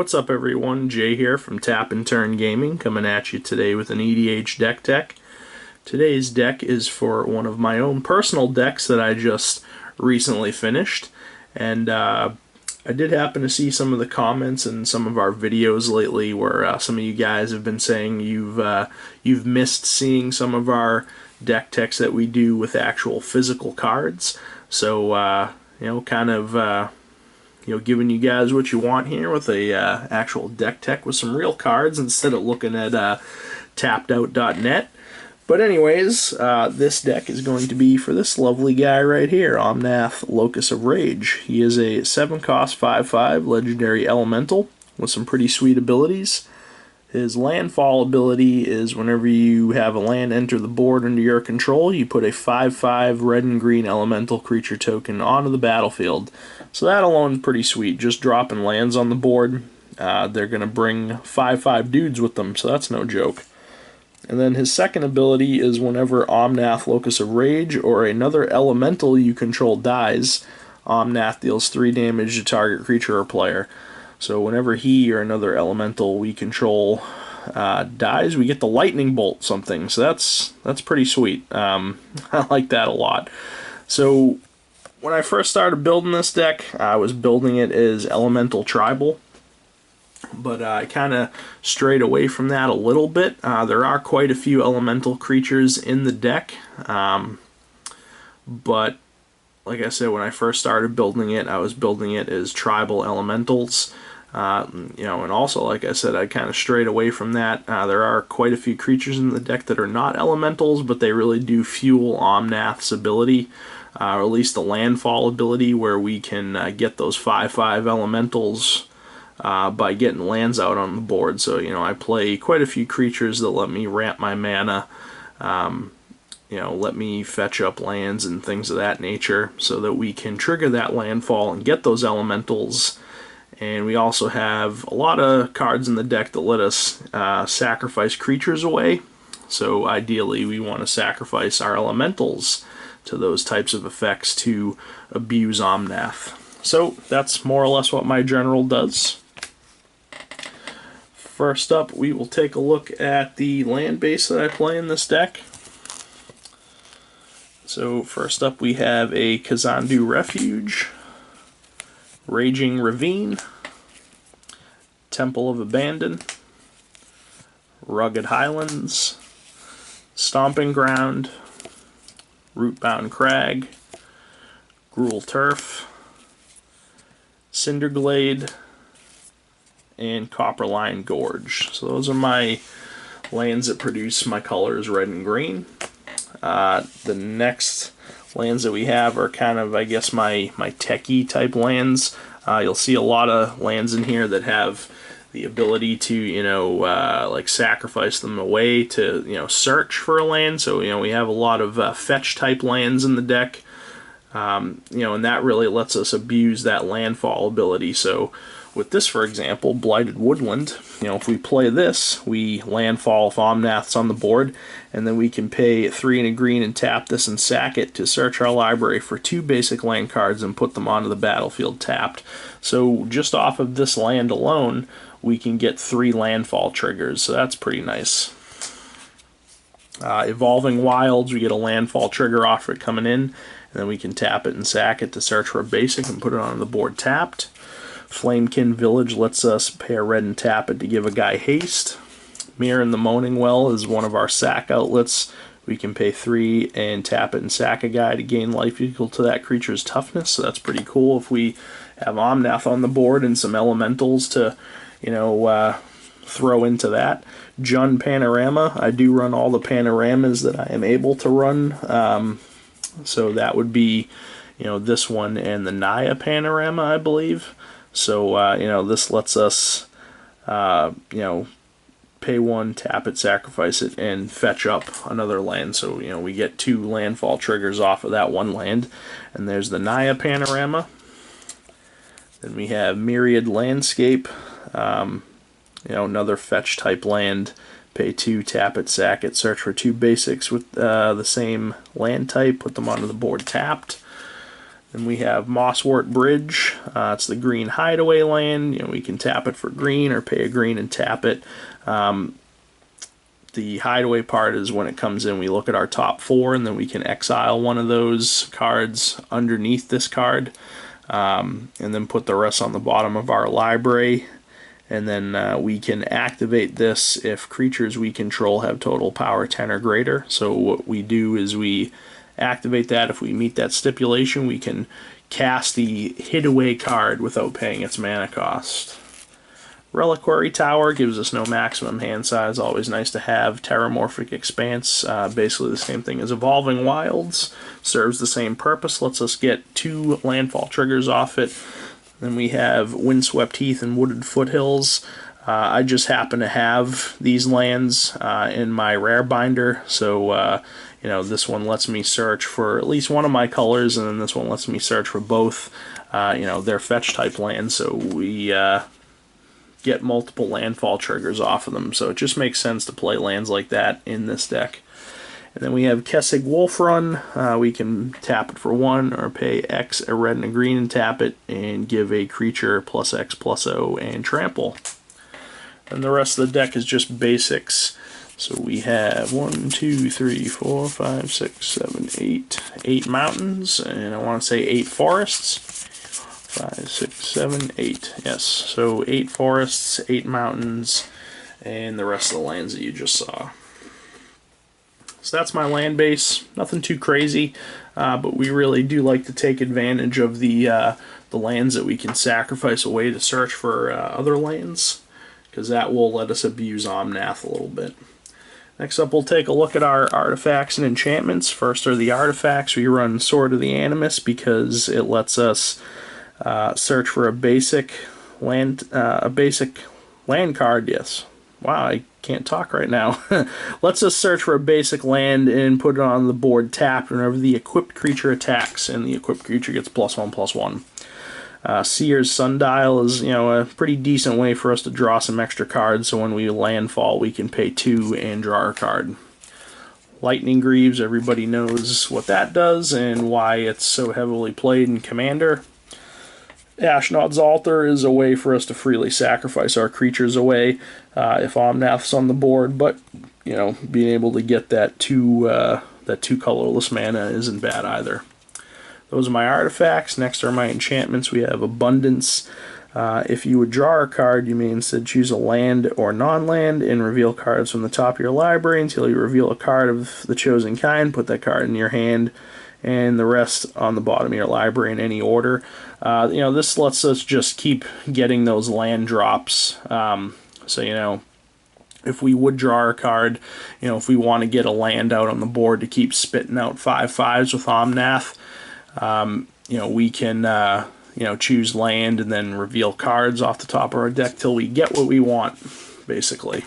What's up everyone, Jay here from Tap and Turn Gaming, coming at you today with an EDH deck tech. Today's deck is for one of my own personal decks that I just recently finished, and I did happen to see some of the comments in some of our videos lately where some of you guys have been saying you've missed seeing some of our deck techs that we do with actual physical cards. So giving you guys what you want here with a actual deck tech with some real cards instead of looking at tappedout.net. But anyways, this deck is going to be for this lovely guy right here, Omnath, Locus of Rage. He is a 7-cost 5/5 legendary elemental with some pretty sweet abilities. His landfall ability is whenever you have a land enter the board under your control, you put a 5/5 red and green elemental creature token onto the battlefield. So that alone is pretty sweet. Just dropping lands on the board. They're going to bring 5/5 dudes with them, so that's no joke. And then his second ability is whenever Omnath, Locus of Rage, or another elemental you control dies, Omnath deals 3 damage to target creature or player. So whenever he or another elemental we control dies, we get the lightning bolt something. So that's pretty sweet. I like that a lot. So when I first started building this deck, I was building it as elemental tribal, but I kind of strayed away from that a little bit. There are quite a few elemental creatures in the deck, but like I said, when I first started building it, I was building it as tribal elementals. And also, like I said, I kind of strayed away from that. There are quite a few creatures in the deck that are not elementals, but they really do fuel Omnath's ability, or at least the landfall ability, where we can get those 5/5 elementals by getting lands out on the board. So, I play quite a few creatures that let me ramp my mana, let me fetch up lands and things of that nature so that we can trigger that landfall and get those elementals. And we also have a lot of cards in the deck that let us sacrifice creatures away. So ideally we want to sacrifice our elementals to those types of effects to abuse Omnath. So that's more or less what my general does. First up, we will take a look at the land base that I play in this deck. So first up we have a Kazandu Refuge, Raging Ravine, Temple of Abandon, Rugged Highlands, Stomping Ground, Rootbound Crag, Gruul Turf, Cinderglade, and Copperline Gorge. So those are my lands that produce my colors red and green. The next lands that we have are kind of, I guess, my techie type lands. You'll see a lot of lands in here that have the ability to, like sacrifice them away to, search for a land. So, we have a lot of fetch type lands in the deck. And that really lets us abuse that landfall ability. So with this, for example, Blighted Woodland, if we play this, we landfall if Omnath's on the board, and then we can pay 3 and a green and tap this and sack it to search our library for 2 basic land cards and put them onto the battlefield tapped. So just off of this land alone, we can get 3 landfall triggers, so that's pretty nice. Evolving Wilds, we get a landfall trigger off it coming in, and then we can tap it and sack it to search for a basic and put it on the board tapped. Flamekin Village lets us pay a red and tap it to give a guy haste. Mirror in the Moaning Well is one of our sack outlets. We can pay 3 and tap it and sack a guy to gain life equal to that creature's toughness, so that's pretty cool if we have Omnath on the board and some elementals to, throw into that. Jund Panorama, I do run all the panoramas that I am able to run, so that would be, this one and the Naya Panorama, I believe. So, this lets us, pay 1, tap it, sacrifice it, and fetch up another land. So, we get 2 landfall triggers off of that one land. And there's the Naya Panorama. Then we have Myriad Landscape, another fetch type land. Pay 2, tap it, sack it, search for 2 basics with the same land type, put them onto the board tapped. Then we have Mosswort Bridge. It's the green hideaway land. You know, we can tap it for green or pay a green and tap it. The hideaway part is when it comes in, we look at our top 4, and then we can exile one of those cards underneath this card, and then put the rest on the bottom of our library. And then we can activate this if creatures we control have total power 10 or greater. So what we do is we activate that. If we meet that stipulation, we can cast the hid-away card without paying its mana cost. Reliquary Tower gives us no maximum hand size, always nice to have. Tera Morphic Expanse, basically the same thing as Evolving Wilds, serves the same purpose, lets us get 2 landfall triggers off it. Then we have Windswept Heath and Wooded Foothills. I just happen to have these lands in my rare binder, so you know, this one lets me search for at least one of my colors, and then this one lets me search for both. You know, they're fetch type lands, so we get multiple landfall triggers off of them, so it just makes sense to play lands like that in this deck. And then we have Kecak Wolf Run. We can tap it for 1 or pay X, a red and a green, and tap it and give a creature +X/+O and trample. And the rest of the deck is just basics. So we have 1, 2, 3, 4, 5, 6, 7, 8. 8 mountains, and I want to say 8 forests. 5, 6, 7, 8. Yes, so 8 forests, 8 mountains, and the rest of the lands that you just saw. So that's my land base. Nothing too crazy, but we really do like to take advantage of the lands that we can sacrifice away to search for other lands, because that will let us abuse Omnath a little bit. Next up, we'll take a look at our artifacts and enchantments. First are the artifacts. We run Sword of the Animus because it lets us search for a basic land card. Yes. Wow, I can't talk right now. Lets us search for a basic land and put it on the board tapped whenever the equipped creature attacks, and the equipped creature gets +1/+1. Seer's Sundial is, you know, a pretty decent way for us to draw some extra cards, so when we landfall we can pay 2 and draw a card. Lightning Greaves, everybody knows what that does and why it's so heavily played in Commander. Ashnod's Altar is a way for us to freely sacrifice our creatures away if Omnath's on the board, but you know, being able to get that two colorless mana isn't bad either. Those are my artifacts. Next are my enchantments. We have Abundance. If you would draw a card, you may instead choose a land or non-land and reveal cards from the top of your library until you reveal a card of the chosen kind. Put that card in your hand, and the rest on the bottom of your library in any order. You know, this lets us just keep getting those land drops. So, you know, if we would draw a card, you know, if we want to get a land out on the board to keep spitting out 5/5s with Omnath, you know, we can, you know, choose land and then reveal cards off the top of our deck till we get what we want, basically.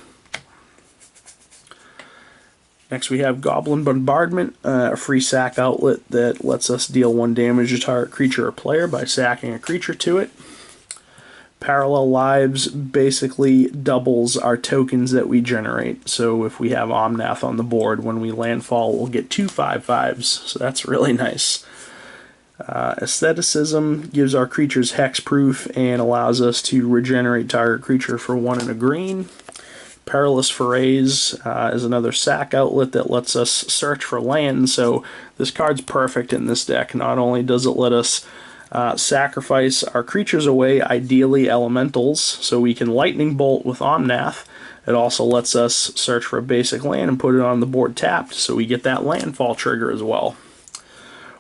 Next we have Goblin Bombardment, a free sack outlet that lets us deal 1 damage to target creature or player by sacking a creature to it. Parallel Lives basically doubles our tokens that we generate. So if we have Omnath on the board, when we landfall, we'll get 2 5/5s. So that's really nice. Aestheticism gives our creatures hexproof and allows us to regenerate target creature for 1 and a green. Perilous Forays is another sack outlet that lets us search for land, so this card's perfect in this deck. Not only does it let us sacrifice our creatures away, ideally elementals, so we can lightning bolt with Omnath, it also lets us search for a basic land and put it on the board tapped, so we get that landfall trigger as well.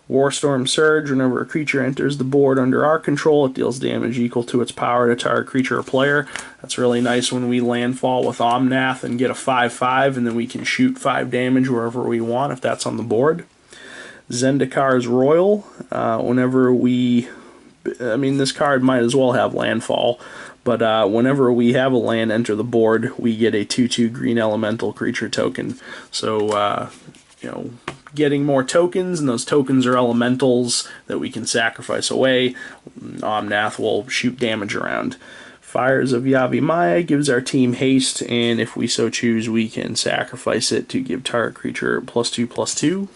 Warstorm Surge, whenever a creature enters the board under our control, it deals damage equal to its power to target creature or player. That's really nice when we landfall with Omnath and get a 5/5, and then we can shoot 5 damage wherever we want if that's on the board. Zendikar's Royal, whenever we... I mean, this card might as well have landfall, but whenever we have a land enter the board, we get a 2/2 green elemental creature token. So, you know, getting more tokens, and those tokens are elementals that we can sacrifice away. Omnath will shoot damage around. Fires of Yavimaya gives our team haste, and if we so choose, we can sacrifice it to give target creature +2/+2.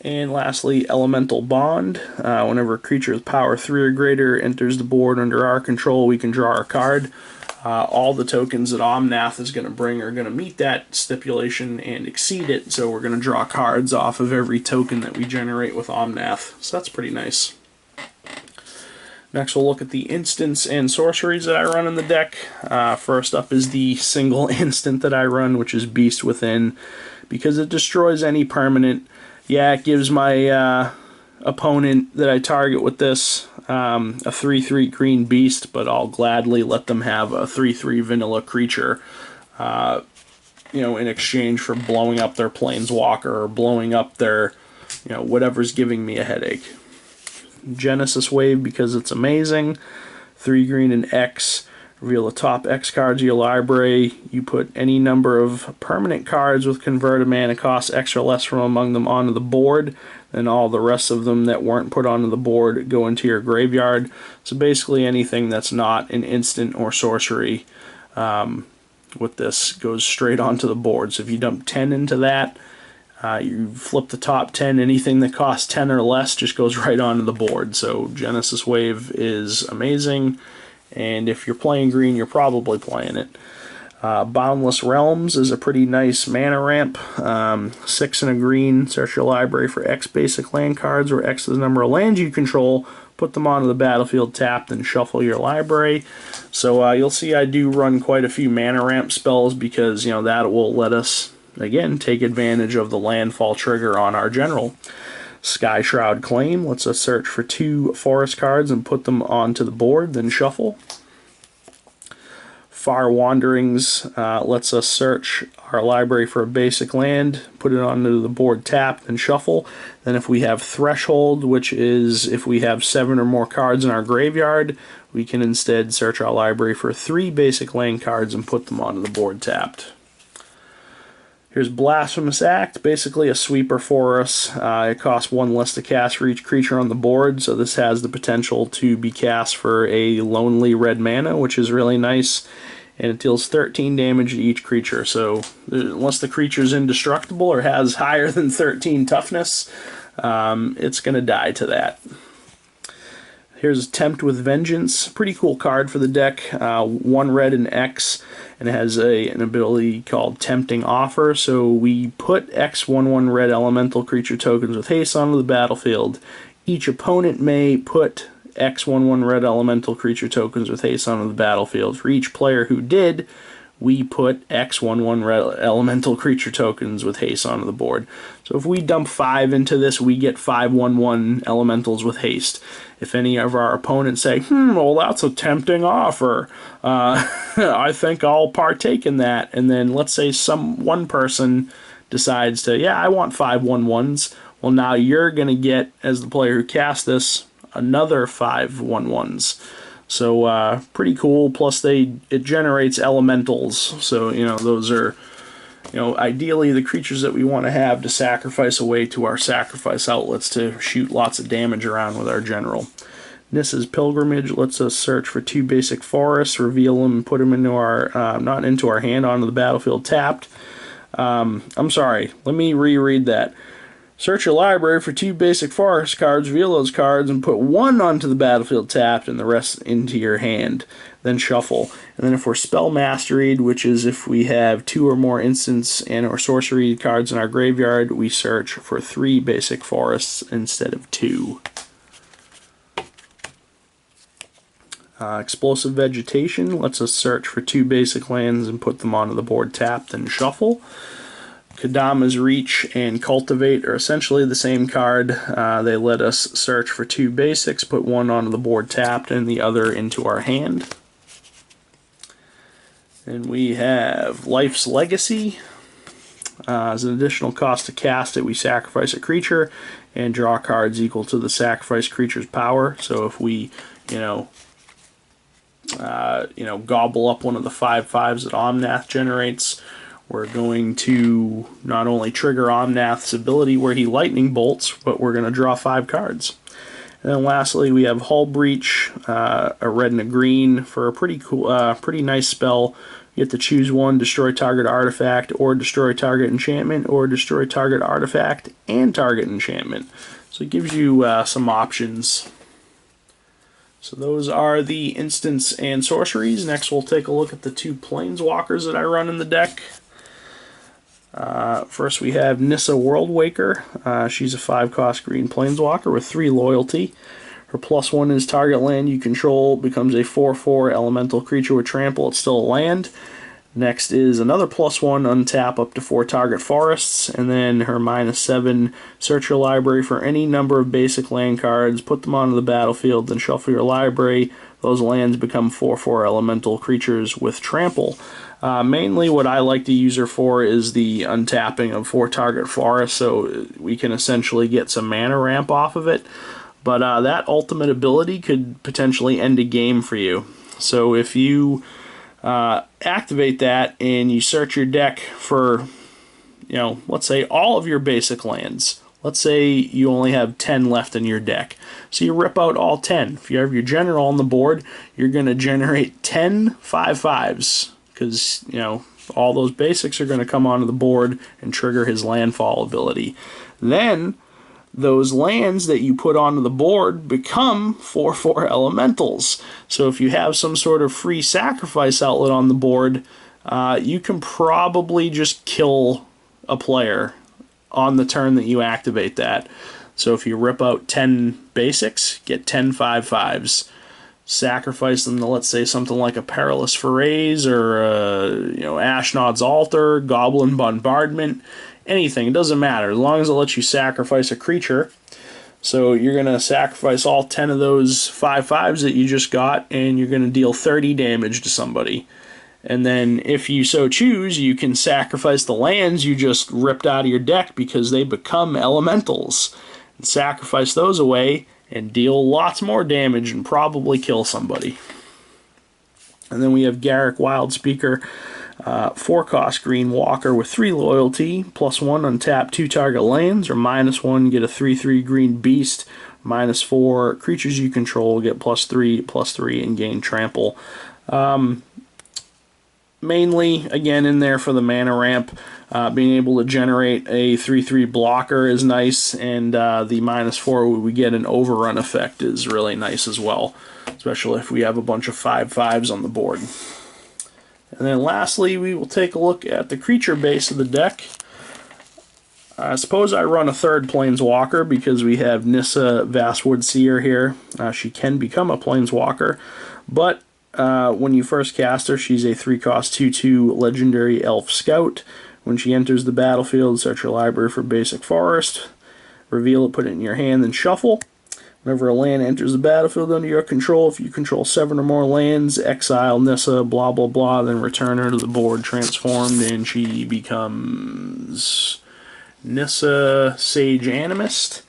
And lastly, Elemental Bond. Whenever a creature with power 3 or greater enters the board under our control, we can draw our card. All the tokens that Omnath is going to bring are going to meet that stipulation and exceed it, so we're going to draw cards off of every token that we generate with Omnath. So that's pretty nice. Next we'll look at the instants and sorceries that I run in the deck. First up is the single instant that I run, which is Beast Within. Because it destroys any permanent, yeah, it gives my opponent that I target with this a 3/3 green beast, but I'll gladly let them have a 3/3 vanilla creature, in exchange for blowing up their planeswalker or blowing up their, whatever's giving me a headache. Genesis Wave, because it's amazing. 3 green and X. Reveal the top X cards of your library. You put any number of permanent cards with converted mana cost X or less from among them onto the board, and all the rest of them that weren't put onto the board go into your graveyard. So basically anything that's not an instant or sorcery with this goes straight onto the board. So if you dump 10 into that, you flip the top 10, anything that costs 10 or less just goes right onto the board. So Genesis Wave is amazing. And if you're playing green, you're probably playing it. Boundless Realms is a pretty nice mana ramp. 6 and a green, search your library for X basic land cards, where X is the number of lands you control. Put them onto the battlefield tapped and shuffle your library. So you'll see I do run quite a few mana ramp spells because that will let us, again, take advantage of the landfall trigger on our general. Sky Shroud Claim lets us search for 2 forest cards and put them onto the board, then shuffle. Far Wanderings lets us search our library for a basic land, put it onto the board tapped, and shuffle. Then if we have Threshold, which is if we have 7 or more cards in our graveyard, we can instead search our library for 3 basic land cards and put them onto the board tapped. Here's Blasphemous Act, basically a sweeper for us. It costs 1 less to cast for each creature on the board, so this has the potential to be cast for a lonely red mana, which is really nice. And it deals 13 damage to each creature, so unless the creature's indestructible or has higher than 13 toughness, it's going to die to that. Here's Tempt with Vengeance, pretty cool card for the deck. 1 red and X, and it has an ability called Tempting Offer. So we put X/1/1 red elemental creature tokens with haste onto the battlefield. Each opponent may put X/1/1 red elemental creature tokens with haste onto the battlefield. For each player who did, we put X/1/1 red elemental creature tokens with haste onto the board. So if we dump 5 into this, we get 5/1/1 elementals with haste. If any of our opponents say, well, that's a tempting offer, I think I'll partake in that. And then let's say one person decides to, yeah, I want 5/1/1s. Well, now you're going to get, as the player who cast this, another 5/1/1s. So pretty cool. Plus it generates elementals. So those are ideally the creatures that we want to have to sacrifice away to our sacrifice outlets to shoot lots of damage around with our general. Nissa's Pilgrimage lets us search for 2 basic forests, reveal them, put them into our not into our hand, onto the battlefield tapped. I'm sorry. Let me reread that. Search your library for 2 basic forest cards, reveal those cards, and put 1 onto the battlefield tapped and the rest into your hand. Then shuffle. And then if we're spell masteried, which is if we have 2 or more instants and or sorcery cards in our graveyard, we search for 3 basic forests instead of 2. Explosive Vegetation lets us search for 2 basic lands and put them onto the board tapped and shuffle. Kadama's Reach and Cultivate are essentially the same card. They let us search for 2 basics, put 1 onto the board tapped and the other into our hand. And we have Life's Legacy. As an additional cost to cast it, we sacrifice a creature and draw cards equal to the sacrificed creature's power. So if we, gobble up one of the 5/5s that Omnath generates, we're going to not only trigger Omnath's ability where he lightning bolts, but we're going to draw 5 cards. And then lastly, we have Hull Breach, a red and a green for a pretty cool, pretty nice spell. You get to choose one: destroy target artifact, or destroy target enchantment, or destroy target artifact and target enchantment. So it gives you some options. So those are the instants and sorceries. Next we'll take a look at the 2 planeswalkers that I run in the deck. First we have Nissa Worldwaker. She's a 5-cost green planeswalker with 3 loyalty. Her +1 is target land you control becomes a 4/4 elemental creature with trample. It's still a land. Next is another +1, untap up to 4 target forests, and then her -7, search your library for any number of basic land cards, put them onto the battlefield, then shuffle your library. Those lands become 4/4 elemental creatures with trample. Mainly what I like to use her for is the untapping of 4 target forests, so we can essentially get some mana ramp off of it. But that ultimate ability could potentially end a game for you. So if you activate that and you search your deck for, let's say all of your basic lands. Let's say you only have 10 left in your deck. So you rip out all 10. If you have your general on the board, you're going to generate 10 5/5s. Because, all those basics are going to come onto the board and trigger his landfall ability. Then those lands that you put onto the board become 4/4 elementals. So if you have some sort of free sacrifice outlet on the board, you can probably just kill a player on the turn that you activate that. So if you rip out 10 basics, get 10 5/5s. Sacrifice them to, let's say, something like a Perilous Forays or Ashnod's Altar, Goblin Bombardment, anything. It doesn't matter as long as it lets you sacrifice a creature. So you're going to sacrifice all 10 of those 5/5s that you just got, and you're going to deal 30 damage to somebody. And then if you so choose, you can sacrifice the lands you just ripped out of your deck because they become elementals. And sacrifice those away and deal lots more damage and probably kill somebody. And then we have Garruk Wildspeaker, 4-cost green walker with 3 loyalty, +1 untap 2 target lands, or -1 get a 3/3 green beast, -4 creatures you control get +3/+3 and gain trample. Mainly, again, in there for the mana ramp. Being able to generate a 3/3 blocker is nice, and the -4 we get an overrun effect is really nice as well, especially if we have a bunch of 5/5s on the board. And then lastly, we will take a look at the creature base of the deck. I suppose I run a 3rd planeswalker because we have Nissa Vastwood Seer here. She can become a planeswalker, but when you first cast her, she's a 3-cost 2/2 legendary elf scout. When she enters the battlefield, search your library for basic forest, reveal it, put it in your hand, then shuffle. Whenever a land enters the battlefield under your control, if you control 7 or more lands, exile Nissa, blah blah blah, then return her to the board transformed, and she becomes Nissa Sage Animist.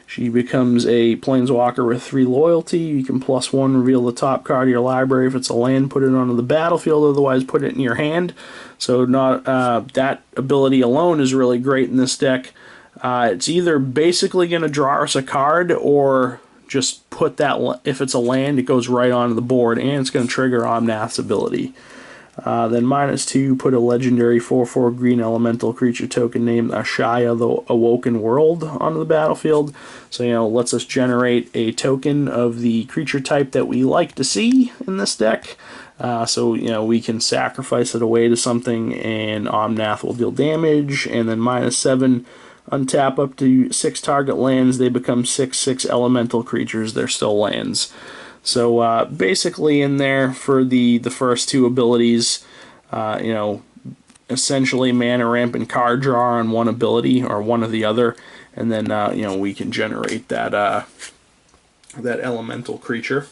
She becomes a planeswalker with 3 loyalty. You can +1 reveal the top card of your library. If it's a land, put it onto the battlefield, otherwise put it in your hand. So that ability alone is really great in this deck. It's either basically going to draw us a card or just put that, if it's a land, it goes right onto the board, and it's going to trigger Omnath's ability. Then -2, put a legendary 4/4 green elemental creature token named Ashaya the Awoken World onto the battlefield. So, lets us generate a token of the creature type that we like to see in this deck. So, we can sacrifice it away to something, and Omnath will deal damage. And then -7, untap up to 6 target lands. They become 6/6 elemental creatures. They're still lands. So basically in there for the first 2 abilities, essentially mana ramp and card draw on one ability or one or the other, and then we can generate that that elemental creature.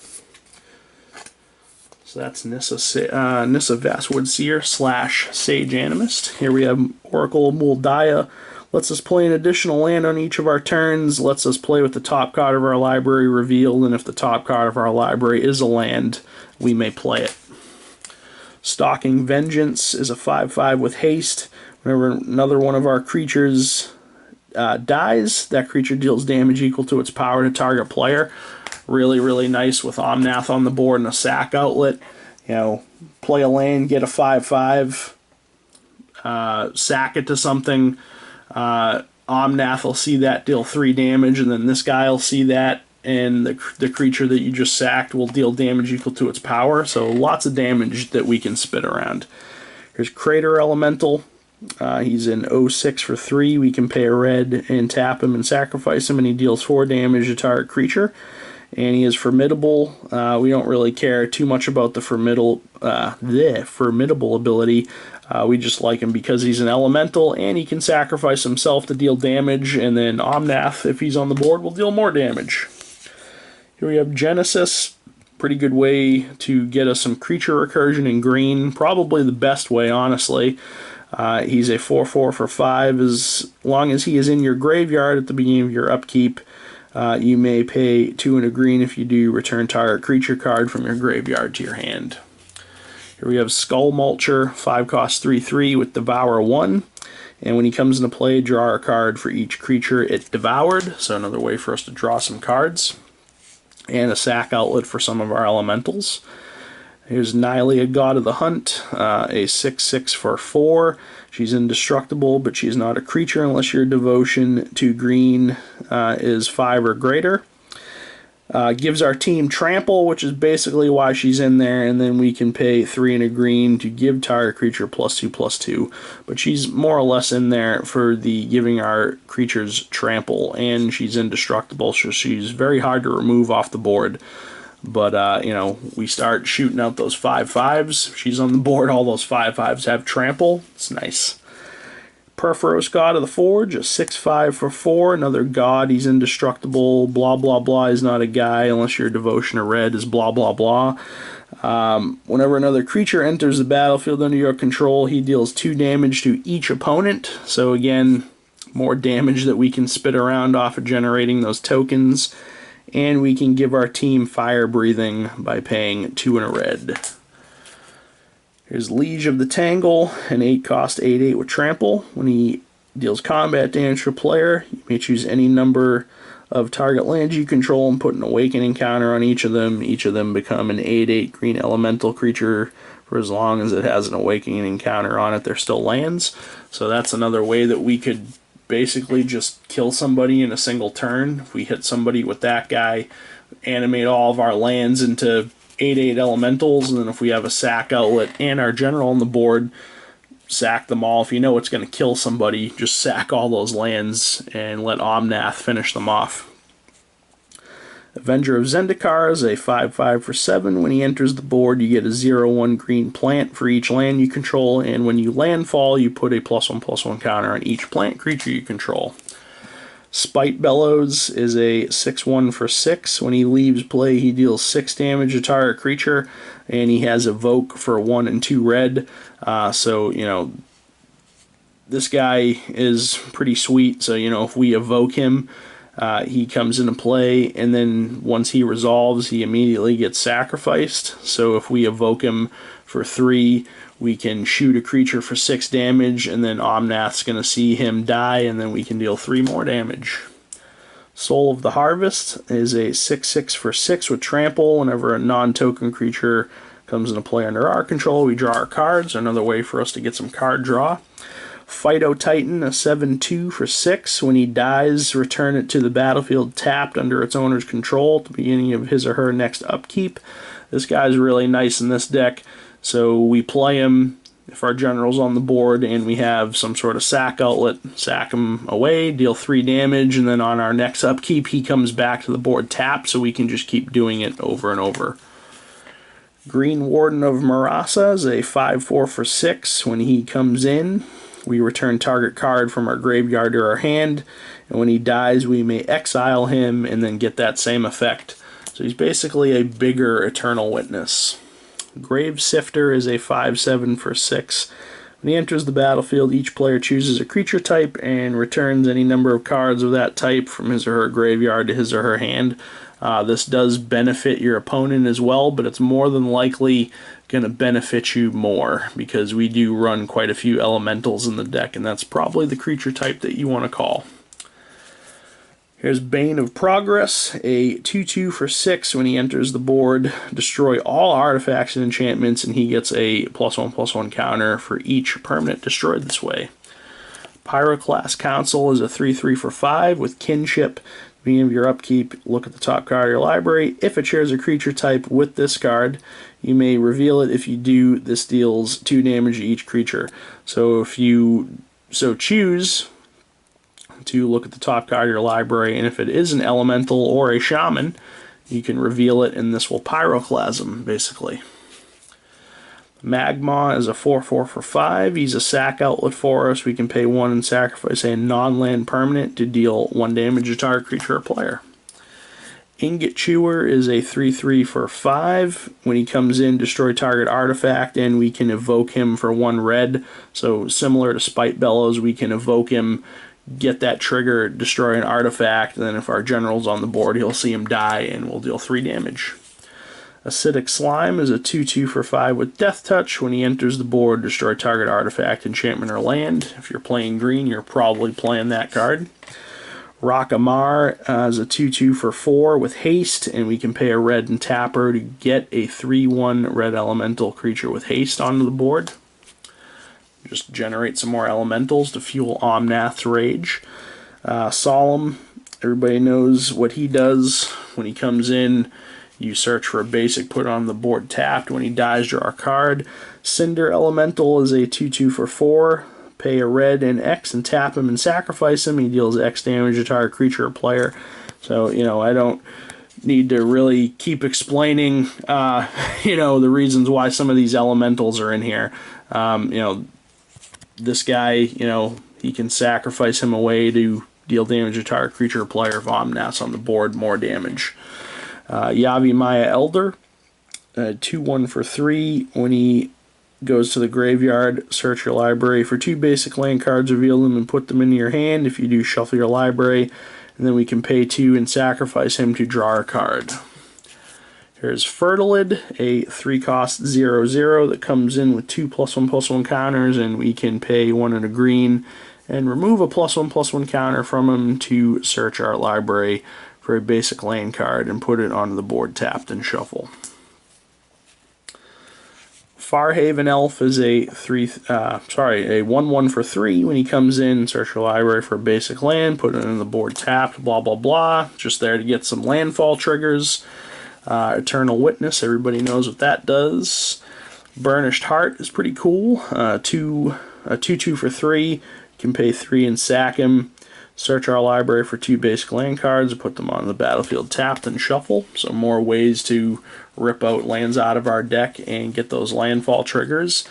So that's Nissa Vastwood Seer / Sage Animist. Here we have Oracle Muldaya. Lets us play an additional land on each of our turns, lets us play with the top card of our library revealed, and if the top card of our library is a land, we may play it. Stalking Vengeance is a 5/5 with haste. Whenever another one of our creatures dies, that creature deals damage equal to its power to target player. Really, really nice with Omnath on the board and a sack outlet. You know, play a land, get a 5/5, sack it to something. Omnath will see that deal 3 damage, and then this guy will see that, and the creature that you just sacked will deal damage equal to its power. So lots of damage that we can spit around. Here's Crater Elemental. He's an 0/6 for 3. We can pay a red and tap him and sacrifice him, and he deals 4 damage to target creature. And he is formidable. We don't really care too much about the formidable ability. We just like him because he's an elemental, and he can sacrifice himself to deal damage, and then Omnath, if he's on the board, will deal more damage. Here we have Genesis. Pretty good way to get us some creature recursion in green. Probably the best way, honestly. He's a 4/4 for 5. As long as he is in your graveyard at the beginning of your upkeep, you may pay 2 and a green. If you do, return target creature card from your graveyard to your hand. Here we have Skull Mulcher, 5 cost 3/3 with Devour 1. And when he comes into play, draw a card for each creature it devoured. So another way for us to draw some cards. And a sack outlet for some of our elementals. Here's Nylea, God of the Hunt, a 6/6 for 4. She's indestructible, but she's not a creature unless your devotion to green is 5 or greater. Gives our team trample, which is basically why she's in there, and then we can pay 3 and a green to give target creature +2/+2. But she's more or less in there for the giving our creatures trample, and she's indestructible, so she's very hard to remove off the board. But, you know, we start shooting out those 5/5s. She's on the board. All those 5/5s have trample. It's nice. Perforos, God of the Forge, a 6/5 for 4. Another god. He's indestructible. Blah, blah, blah. He's not a guy unless your devotion to red is blah, blah, blah. Whenever another creature enters the battlefield under your control, he deals 2 damage to each opponent. So, again, more damage that we can spit around off of generating those tokens. And we can give our team fire breathing by paying 2 and a red. Here's Leash of the Tangle, an 8 cost 8/8 with trample. When he deals combat damage to a player, you may choose any number of target lands you control and put an awakening counter on each of them. Each of them become an 8/8 green elemental creature for as long as it has an awakening counter on it. They're still lands. So that's another way that we could basically just kill somebody in a single turn. If we hit somebody with that guy, animate all of our lands into 8/8 elementals, and then if we have a sack outlet and our general on the board, sack them all. If you know it's going to kill somebody, just sack all those lands and let Omnath finish them off. Avenger of Zendikar is a 5/5 for 7. When he enters the board, you get a 0/1 green plant for each land you control, and when you landfall, you put a +1/+1 counter on each plant creature you control. Spite Bellows is a 6/1 for 6. When he leaves play, he deals 6 damage to target creature, and he has Evoke for 1 and 2 red. So, you know, this guy is pretty sweet. So, you know, if we evoke him, he comes into play, and then once he resolves, he immediately gets sacrificed. So if we evoke him for 3, we can shoot a creature for 6 damage, and then Omnath's going to see him die, and then we can deal 3 more damage. Soul of the Harvest is a 6/6 for 6 with trample. Whenever a non-token creature comes into play under our control, we draw our cards. Another way for us to get some card draw. Phyto-Titan, a 7/2 for 6. When he dies, return it to the battlefield tapped under its owner's control at the beginning of his or her next upkeep. This guy's really nice in this deck, so we play him if our general's on the board and we have some sort of sack outlet, sack him away, deal 3 damage, and then on our next upkeep he comes back to the board tapped, so we can just keep doing it over and over. Green Warden of Murasa is a 5/4 for 6. When he comes in, we return target card from our graveyard to our hand, and when he dies, we may exile him and then get that same effect. So he's basically a bigger Eternal Witness. Grave Sifter is a 5/7 for 6. When he enters the battlefield, each player chooses a creature type and returns any number of cards of that type from his or her graveyard to his or her hand. This does benefit your opponent as well, but it's more than likely going to benefit you more because we do run quite a few elementals in the deck, and that's probably the creature type that you want to call. Here's Bane of Progress, a 2/2 for 6. When he enters the board, destroy all artifacts and enchantments, and he gets a +1/+1 counter for each permanent destroyed this way. Pyroclast Council is a 3/3 for 5 with Kinship. At the beginning of your upkeep, look at the top card of your library. If it shares a creature type with this card, you may reveal it. If you do, this deals 2 damage to each creature. So if you choose to look at the top card of your library, and if it is an elemental or a shaman, you can reveal it, and this will pyroclasm, basically. Magma is a 4/4 for 5. He's a sack outlet for us. We can pay 1 and sacrifice a non-land permanent to deal 1 damage to target creature or player. Ingot Chewer is a 3/3 for 5. When he comes in, destroy target artifact, and we can evoke him for 1 red. So similar to Spite Bellows, we can evoke him, get that trigger, destroy an artifact, and then if our general's on the board, he'll see him die, and we'll deal 3 damage. Acidic Slime is a 2/2 for 5 with Death Touch. When he enters the board, destroy target artifact, enchantment, or land. If you're playing green, you're probably playing that card. Rockamar is a 2/2 for 4 with haste, and we can pay a red and tapper to get a 3/1 red elemental creature with haste onto the board. Just generate some more elementals to fuel Omnath's rage. Solemn, everybody knows what he does. When he comes in, you search for a basic, put it on the board tapped. When he dies, draw a card. Cinder Elemental is a 2/2 for 4. Pay a red and X and tap him and sacrifice him. He deals X damage to target creature or player. So, I don't need to really keep explaining, the reasons why some of these elementals are in here. This guy, he can sacrifice him away to deal damage to target creature or player. If Omnath's on the board, more damage. Yavimaya Elder, 2/1 for 3. When he goes to the graveyard, search your library for 2 basic land cards, reveal them, and put them into your hand. If you do, shuffle your library, and then we can pay 2 and sacrifice him to draw a card. Here's Fertilid, a 3-cost 0/0 that comes in with 2 +1/+1 counters, and we can pay 1 and a green and remove a +1/+1 counter from him to search our library for a basic land card and put it onto the board tapped and shuffle. Farhaven Elf is a 1/1 for 3. When he comes in, search your library for a basic land, put it on the board tapped, blah blah blah. Just there to get some landfall triggers. Eternal Witness, everybody knows what that does. Burnished Heart is pretty cool. 2/2 for 3. You can pay 3 and sack him. Search our library for 2 basic land cards and put them on the battlefield tapped and shuffle. So more ways to rip out lands out of our deck and get those landfall triggers.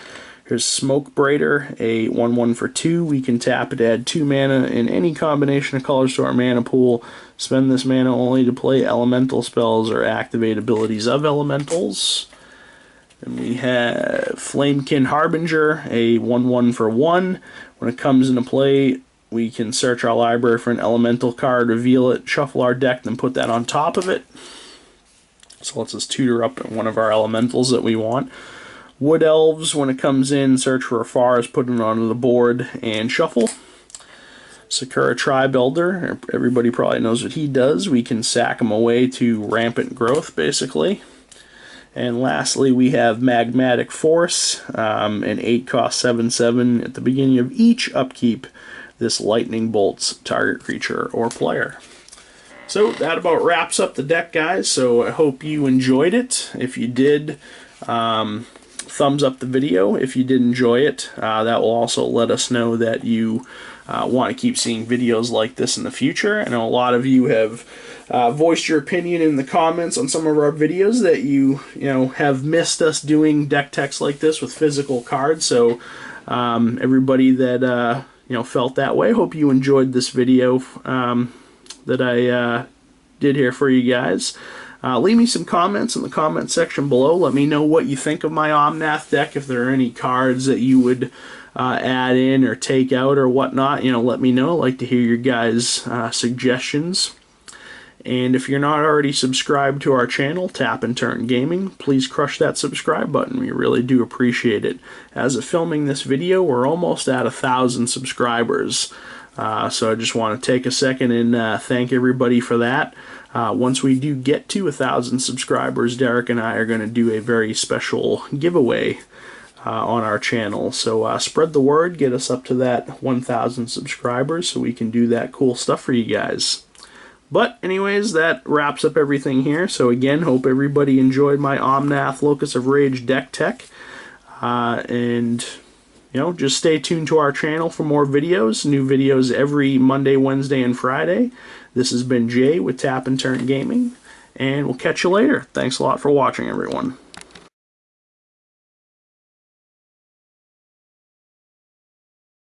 Here's Smoke Braider, a 1/1 for 2. We can tap it, add 2 mana in any combination of colors to our mana pool. Spend this mana only to play elemental spells or activate abilities of elementals. Then we have Flamekin Harbinger, a 1/1 for 1. When it comes into play, we can search our library for an elemental card, reveal it, shuffle our deck, then put that on top of it. So lets us tutor up one of our elementals that we want. Wood Elves, when it comes in, search for a forest, put it onto the board, and shuffle. Sakura Tribe Elder, everybody probably knows what he does. We can sack him away to rampant growth, basically. And lastly, we have Magmatic Force, an 8-cost 7/7. At the beginning of each upkeep, this lightning bolts target creature or player. So that about wraps up the deck, guys. So I hope you enjoyed it. If you did, thumbs up the video. If you did enjoy it, that will also let us know that you want to keep seeing videos like this in the future. I know a lot of you have voiced your opinion in the comments on some of our videos that you have missed us doing deck techs like this with physical cards. So everybody that felt that way, hope you enjoyed this video that I did here for you guys. Leave me some comments in the comment section below. Let me know what you think of my Omnath deck. If there are any cards that you would add in or take out or whatnot, let me know. I'd like to hear your guys' suggestions. And if you're not already subscribed to our channel, Tap and Turn Gaming, please crush that subscribe button. We really do appreciate it. As of filming this video, we're almost at 1,000 subscribers. So I just want to take a second and thank everybody for that. Once we do get to 1,000 subscribers, Derek and I are going to do a very special giveaway on our channel. So spread the word, get us up to that 1,000 subscribers so we can do that cool stuff for you guys. But anyways, that wraps up everything here. So again, hope everybody enjoyed my Omnath Locus of Rage deck tech. And you know, just stay tuned to our channel for more videos. New videos every Monday, Wednesday, and Friday. This has been Jay with Tap and Turn Gaming, and we'll catch you later. Thanks a lot for watching, everyone.